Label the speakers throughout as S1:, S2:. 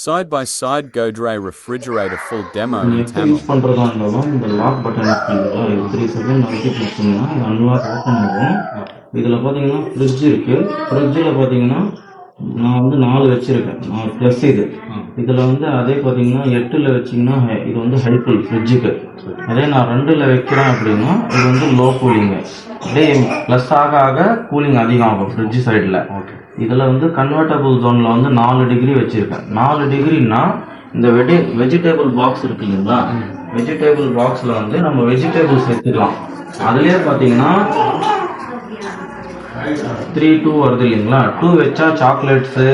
S1: Side-by-side Godrej refrigerator full demo in Tamil.
S2: Use பண்ணுறதா இருந்தாலும் இந்த லாக் பட்டன் இருக்குங்களா, இது 3 செகண்ட் அழுத்தி பிடிச்சிங்கன்னா இது அன்லாக் ஓப்பன் ஆகும். இதில் பார்த்தீங்கன்னா ஃப்ரிட்ஜ் இருக்குது. ஃப்ரிட்ஜில் பார்த்தீங்கன்னா நான் வந்து 4 வச்சுருக்கேன். 4 ப்ளஸ் இதில் வந்து அதே பார்த்தீங்கன்னா 8ல் வச்சிங்கன்னா இது வந்து ஹைஃபுல் ஃப்ரிட்ஜுக்கு. அதே நான் 2ல் வைக்கிறேன் அப்படின்னா இது வந்து லோ கூலிங்கு. அப்படியே ப்ளஸ் ஆக ஆக கூலிங் அதிகம் ஆகும் ஃப்ரிட்ஜ் சைடில். இதில் வந்து கன்வெர்டபுள் ஜோனில் வந்து 4 டிகிரி வச்சுருக்கேன். 4 டிகிரின்னா இந்த வெஜிடேபிள் பாக்ஸ் இருக்கு இல்லைங்களா, வெஜிடேபிள் பாக்ஸில் வந்து நம்ம வெஜிடேபிள்ஸ் எடுத்துக்கலாம். அதுலேயே பார்த்தீங்கன்னா 3, 2 வருது இல்லைங்களா. 2 வச்சா சாக்லேட்ஸு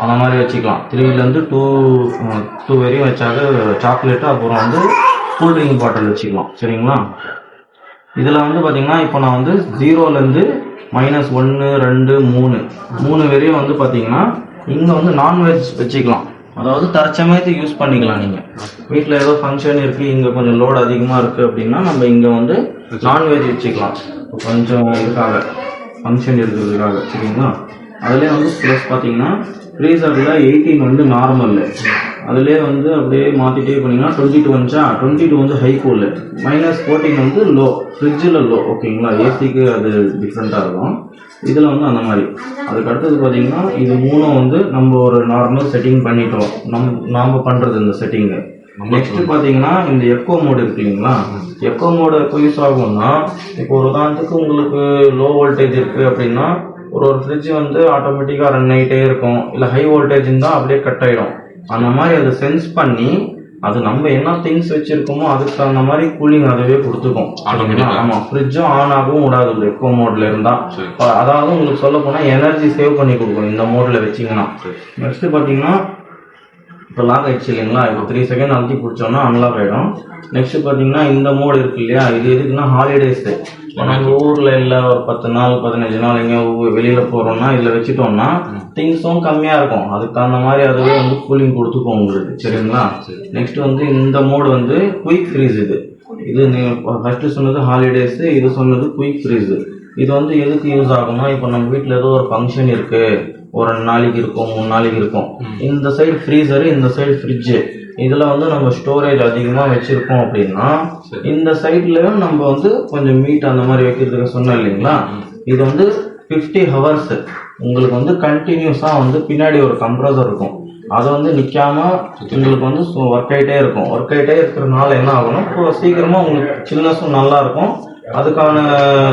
S2: அந்த மாதிரி வச்சுக்கலாம். 3லேருந்து 2 வரையும் வச்சாக்க சாக்லேட்டு, அப்புறம் வந்து கூல்ட்ரிங்க் பாட்டில் வச்சுக்கலாம். சரிங்களா. இதில் வந்து பார்த்தீங்கன்னா இப்போ நான் வந்து 0லேருந்து -1, 2, 3 வரையும் வந்து பார்த்தீங்கன்னா இங்கே வந்து நான்வெஜ் வச்சுக்கலாம். அதாவது தற்சமயத்துக்கு யூஸ் பண்ணிக்கலாம். நீங்கள் வீட்டில் ஏதோ ஃபங்க்ஷன் இருக்குது, இங்கே கொஞ்சம் லோடு அதிகமாக இருக்குது அப்படின்னா நம்ம இங்கே வந்து நான்வெஜ் வச்சுக்கலாம். கொஞ்சம் இதுக்காக ஃபங்க்ஷன் இருக்கிறதுக்காக. சரிங்களா. அதுலேயே வந்து ப்ளஸ் பார்த்தீங்கன்னா ஃப்ரீசரில் 18 வந்து நார்மல், அதுலேயே வந்து அப்படியே மாற்றிட்டே பண்ணிங்கன்னா 22 வந்துச்சா. 22 வந்து ஹை கூலு, -14 வந்து லோ, ஃப்ரிட்ஜில் லோ. ஓகேங்களா. ஏசிக்கு அது டிஃப்ரெண்ட்டாக இருக்கும். இதில் வந்து அந்த மாதிரி. அதுக்கு அடுத்தது பார்த்தீங்கன்னா இது 3 வந்து நம்ம ஒரு நார்மல் செட்டிங் பண்ணிட்டோம். நாம் பண்ணுறது இந்த செட்டிங்கு. நெக்ஸ்ட் பார்த்தீங்கன்னா இந்த எக்கோ மோடு இருக்கு இல்லைங்களா. எக்கோ மோடு எப்போ யூஸ் ஆகும்னா, இப்போ ஒரு உதாரணத்துக்கு உங்களுக்கு லோ வோல்டேஜ் இருக்குது அப்படின்னா ஒரு ஃப்ரிட்ஜ் வந்து ஆட்டோமேட்டிக்காக ரன் ஆகிட்டே இருக்கும். இல்லை ஹை வோல்டேஜ் இருந்தால் அப்படியே கட் ஆகிடும். அந்த மாதிரி அதை சென்ஸ் பண்ணி அது நம்ம என்ன திங்ஸ் வச்சிருக்கோமோ அதுக்கு தகுந்த மாதிரி கூலிங் அதுவே கொடுத்துக்கும். ஆமாம், ஃப்ரிட்ஜும் ஆன் ஆகவும் விடாது எக்கோ மோட்ல இருந்தால். அதாவது உங்களுக்கு சொல்ல போனால் எனர்ஜி சேவ் பண்ணி கொடுக்கும் இந்த மோடில் வச்சிங்கன்னா. நெக்ஸ்ட் பார்த்தீங்கன்னா இப்போ லாக் ஆகிடுச்சு இல்லைங்களா. இப்போ 3 செகண்ட் அழுத்தி பிடிச்சோன்னா அன்லாக் ஆகிடும். நெக்ஸ்ட் பார்த்தீங்கன்னா இந்த மோடு இருக்கு இல்லையா, இது எதுக்குன்னா ஹாலிடேஸு. இப்போ நம்ம ஊரில் இல்லை ஒரு 10 நாள் 15 நாள் எங்கேயோ வெளியில் போகிறோம்னா இதில் வச்சுட்டோம்னா திங்ஸும் கம்மியாக இருக்கும். அதுக்கு தகுந்த மாதிரி அதுவே வந்து கூலிங் கொடுத்துக்கும் உங்களுக்கு. சரிங்களா. நெக்ஸ்ட் வந்து இந்த மோடு வந்து குயிக் ஃப்ரீஸ். இது நீங்கள் ஃபஸ்ட்டு சொன்னது ஹாலிடேஸு, இது சொன்னது குயிக் ஃப்ரீஸு. இது வந்து எதுக்கு யூஸ் ஆகும்னா, இப்போ நம்ம வீட்டில் ஏதோ ஒரு ஃபங்க்ஷன் இருக்குது, ஒரு 2 நாளைக்கு இருக்கும் 3 நாளைக்கு இருக்கும். இந்த சைடு ஃப்ரீசரு, இந்த சைடு ஃப்ரிட்ஜு. இதில் வந்து நம்ம ஸ்டோரேஜ் அதிகமாக வச்சுருக்கோம் அப்படின்னா இந்த சைட்லேயும் நம்ம வந்து கொஞ்சம் மீட் அந்த மாதிரி வைக்கிறதுக்கு சொன்னோம் இல்லைங்களா. இது வந்து 50 ஹவர்ஸ் உங்களுக்கு வந்து கண்டினியூஸாக வந்து பின்னாடி ஒரு கம்ப்ரஸர் இருக்கும். அதை வந்து நிற்காம உங்களுக்கு வந்து ஒர்க் ஆகிட்டே இருக்கும். ஒர்க் ஆகிட்டே இருக்கிறதுனால என்ன ஆகணும், இப்போ சீக்கிரமாக உங்களுக்கு சில்னஸும் நல்லா இருக்கும். அதுக்கான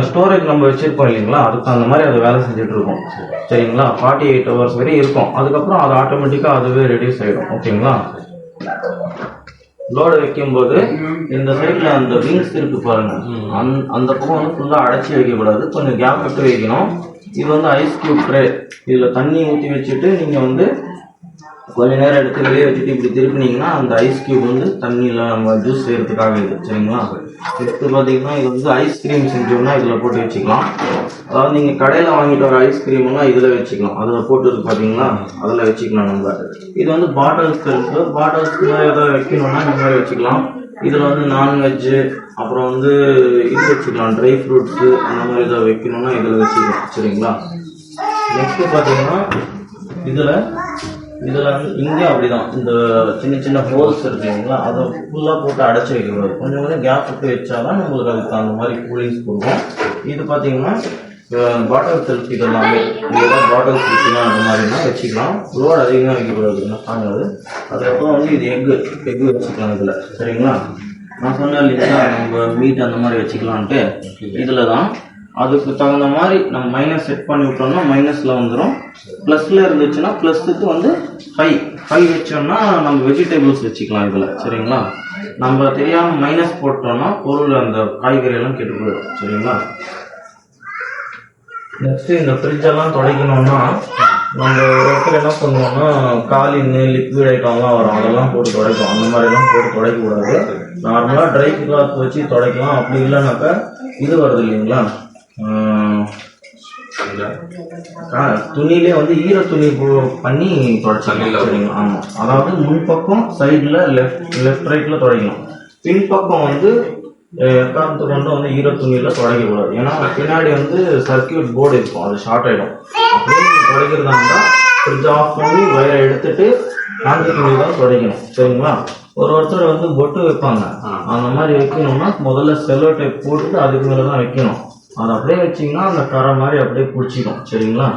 S2: ஸ்டோரேஜ் நம்ம வச்சுருக்கோம் இல்லைங்களா, அதுக்கு அந்த மாதிரி அது வேலை செஞ்சுட்டு இருக்கும். சரிங்களா. 48 ஹவர்ஸ் வரையும் இருக்கும். அதுக்கப்புறம் அது ஆட்டோமேட்டிக்காக அதுவே ரெடியூஸ் ஆகிடும். ஓகேங்களா. லோடு வைக்கும்போது இந்த சைடில் அந்த விங்ஸ் இருக்கு பாருங்க, அந்த பக்கம் வந்து ஃபுல்லாக அடைச்சி வைக்கக்கூடாது, கொஞ்சம் கேப் விட்டு வைக்கணும். இது வந்து ஐஸ் கியூப் ட்ரே. இதில் தண்ணி ஊற்றி வச்சுட்டு நீங்கள் வந்து கொஞ்ச நேரம் எடுத்து வெளியே வச்சுட்டு இப்படி திருப்பினீங்கன்னா அந்த ஐஸ் கியூப் வந்து தண்ணியில் நம்ம ஜூஸ் செய்யறதுக்காக இது. சரிங்களா. எடுத்து பார்த்தீங்கன்னா இது வந்து ஐஸ்கிரீம் செஞ்சோம்னா இதில் போட்டு வச்சுக்கலாம். அதாவது நீங்கள் கடையில் வாங்கிட்டு வர ஐஸ்கிரீம்லாம் இதில் வச்சுக்கலாம். அதில் போட்டு இருக்கு பார்த்தீங்களா, அதில் வச்சுக்கலாம் நம்ம. இது வந்து பாட்டில்ஸ் இருக்குது. பாட்டில்ஸ்க்கு எதாவது வைக்கணும்னா இந்த மாதிரி வச்சுக்கலாம். இதில் வந்து நான்வெஜ்ஜு, அப்புறம் வந்து இது வச்சுக்கலாம், ட்ரை ஃப்ரூட்ஸு அந்த மாதிரி எதாவது வைக்கணும்னா இதில் வச்சுக்கலாம். சரிங்களா. நெக்ஸ்ட்டு பார்த்தீங்கன்னா இதில் வந்து இங்கே அப்படிதான் இந்த சின்ன சின்ன ஹோல்ஸ் இருக்குங்களா, அதை ஃபுல்லாக போட்டு அடைச்சி வைக்கக்கூடாது. கொஞ்சம் கொஞ்சம் கேப் விட்டு வச்சாதான் நம்மளுக்கு அதுக்கு அந்த மாதிரி கூலிங்ஸ் கொடுக்கும். இது பார்த்தீங்கன்னா பாட்டில் செல்ஃப் இதெல்லாமே இதெல்லாம் பாட்டில் செல்ஃபிலாம் அந்த மாதிரினா வச்சுக்கலாம். லோடு அதிகமாக வைக்கக்கூடாது, என்ன தாங்காது. அதுக்கப்புறம் வந்து இது எக்கு வச்சுக்கலாம் இதில். சரிங்களா. நான் சொன்னேன் இல்லைங்களா நம்ம மீட் அந்த மாதிரி வச்சுக்கலான்ட்டு. இதில் தான் அதுக்கு தகுந்த மாதிரி நம்ம மைனஸ் செட் பண்ணி விட்டோம்னா மைனஸில் வந்துடும். ப்ளஸில் இருந்துச்சுன்னா ப்ளஸுக்கு வந்து 5 வச்சோம்னா நம்ம வெஜிடபிள்ஸ் வச்சுக்கலாம் இதில். சரிங்களா. நம்ம தெரியாமல் மைனஸ் போட்டோம்னா பொருள் அந்த காய்கறியெல்லாம் கெட்டு போயிடும். சரிங்களா. நெக்ஸ்ட்டு இந்த ஃப்ரிட்ஜெல்லாம் துடைக்கணும்னா நம்ம ஒருத்தர் என்ன பண்ணுவோம்னா காலின் லிக்விட் ஐட்டம்லாம் வரும், அதெல்லாம் போட்டு துடைக்கும். அந்த மாதிரிலாம் போட்டு துடைக்கக்கூடாது. நார்மலாக ட்ரை கிளாத் வச்சு துடைக்கலாம். அப்படி இல்லைனாக்கா இது வருது இல்லைங்களா, துணியிலே வந்து ஈர துணி பண்ணி துடைச்சிக்கலாம். சரிங்களா. ஆமாம், அதாவது முன்பக்கம் சைடில் லெஃப்ட் ரைட்டில் துடைக்கணும். பின்பக்கம் வந்து எக்காரணத்துக்கு கொண்டு வந்து ஈர துணியில் துடைக்கக்கூடாது. ஏன்னா பின்னாடி வந்து சர்க்கியூட் போர்டு இருக்கும், அது ஷார்ட் ஆகிடும். அப்படியே துடைக்கிறதா இருந்தால் ஃப்ரிட்ஜ் ஆஃப் பண்ணி வயரை எடுத்துட்டு காஞ்சி துணி தான் துடைக்கணும். சரிங்களா? ஒருத்தர் வந்து பொட்டு வைப்பாங்க, அந்த மாதிரி வைக்கணும்னா முதல்ல செல்லோ டைப் போட்டுட்டு அதுக்கு மேலே தான் வைக்கணும். அதை அப்படியே வச்சிங்கன்னா அந்த கரை மாதிரி அப்படியே பிடிச்சிக்கும். சரிங்களா?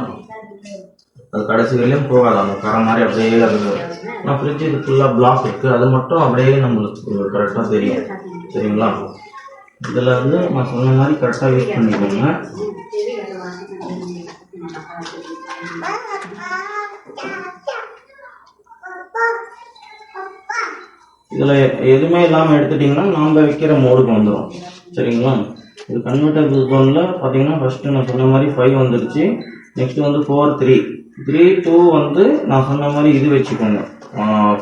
S2: அது கடைசி வரையிலும் போகாது, அந்த கரை மாதிரி அப்படியே இருக்குது. ஆனால் ஃப்ரிட்ஜ் இது ஃபுல்லாக பிளாக் இருக்குது, அது மட்டும் அப்படியே நம்மளுக்கு கரெக்டாக தெரியும். சரிங்களா? இதில் வந்து நான் சொன்ன மாதிரி கரெக்டாக யூஸ் பண்ணிக்கோங்க. இதில் எதுவுமே இல்லாமல் எடுத்துட்டிங்கன்னா நாம் வைக்கிற மோடுக்கு வந்துடும். சரிங்களா? இது கன்வெர்டபிள் ஜோனில் பார்த்தீங்கன்னா ஃபஸ்ட்டு நான் சொன்ன மாதிரி 5 வந்துடுச்சு. நெக்ஸ்ட்டு வந்து 4 3 3 2 வந்து நான் சொன்ன மாதிரி இது வச்சுக்கோங்க,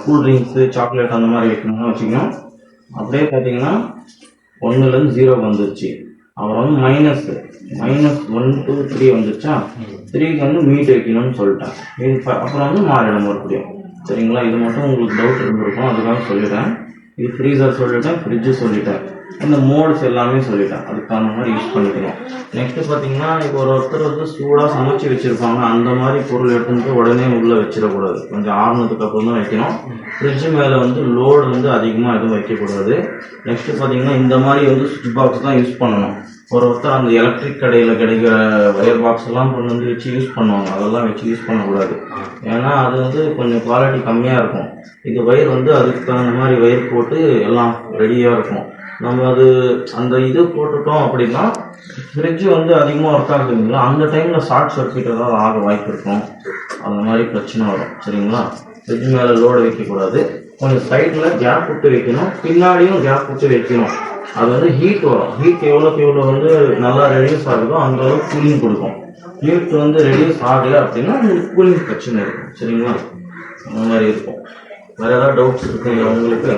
S2: கூல் ட்ரிங்க்ஸு சாக்லேட் அந்த மாதிரி வைக்கணும்னா வச்சுக்கணும். அப்படியே பார்த்தீங்கன்னா 1லேருந்து 0 வந்துருச்சு. அப்புறம் வந்து -1 2 3 வந்துருச்சா, 3க்கு வந்து மீட் வைக்கணும்னு சொல்லிட்டேன். இது அப்புறம் வந்து மாறிடும் மறுபடியும். சரிங்களா? இது மட்டும் உங்களுக்கு டவுட் இருந்திருக்கும், அதுக்காக சொல்லிட்டேன். இது ஃப்ரீசர் சொல்லிட்டேன், ஃப்ரிட்ஜு சொல்லிட்டேன், இந்த மோட்ஸ் எல்லாமே சொல்லிட்டேன். அதுக்கான மாதிரி யூஸ் பண்ணிக்கணும். நெக்ஸ்ட் பார்த்தீங்கன்னா இப்போ ஒருத்தர் வந்து சூடாக சமைச்சு வச்சுருப்பாங்க, அந்த மாதிரி பொருள் எடுத்துட்டு உடனே உள்ளே வச்சிடக்கூடாது, கொஞ்சம் ஆறுனதுக்கு அப்புறம் தான் வைக்கணும். ஃப்ரிட்ஜு மேலே வந்து லோடு வந்து அதிகமாக எதுவும் வைக்கக்கூடாது. நெக்ஸ்ட் பார்த்தீங்கன்னா இந்த மாதிரி வந்து சுவிட்ச் பாக்ஸ் தான் யூஸ் பண்ணணும். ஒருத்தர் அந்த எலக்ட்ரிக் கடையில் கிடைக்கிற வயர் பாக்ஸ் எல்லாம் கொண்டு வந்து வச்சு யூஸ் பண்ணுவாங்க, அதெல்லாம் வச்சு யூஸ் பண்ணக்கூடாது. ஏன்னா அது வந்து கொஞ்சம் குவாலிட்டி கம்மியாக இருக்கும். இது வயர் வந்து அதுக்கு தகுந்த மாதிரி வயர் போட்டு எல்லாம் ரெடியாக இருக்கும். நம்ம அது அந்த இது போட்டுட்டோம் அப்படின்னா ஃப்ரிட்ஜு வந்து அதிகமாக ஒர்க் ஆகுதுங்களா, அந்த டைமில் ஷார்ட் சர்க்யூட் ஏதாவது ஆக வாய்ப்பு இருக்கும், அந்த மாதிரி பிரச்சனை வரும். சரிங்களா? ஃப்ரிட்ஜ் மேலே லோடு வைக்கக்கூடாது, கொஞ்சம் சைடில் கேப் விட்டு வைக்கணும், பின்னாடியும் கேப் விட்டு வைக்கணும். அது வந்து ஹீட் வரும், ஹீட் எவ்வளோக்கு எவ்வளோ வந்து நல்லா ரெடியூஸ் ஆகுதோ அந்த அளவுக்கு கூலிங் கொடுக்கும். ஹீட் வந்து ரெடியூஸ் ஆகலை அப்படின்னா உங்களுக்கு கூலிங் பிரச்சனை இருக்கும். சரிங்களா? அந்த மாதிரி இருக்கும். வேறு ஏதாவது டவுட்ஸ் இருக்குங்களா உங்களுக்கு?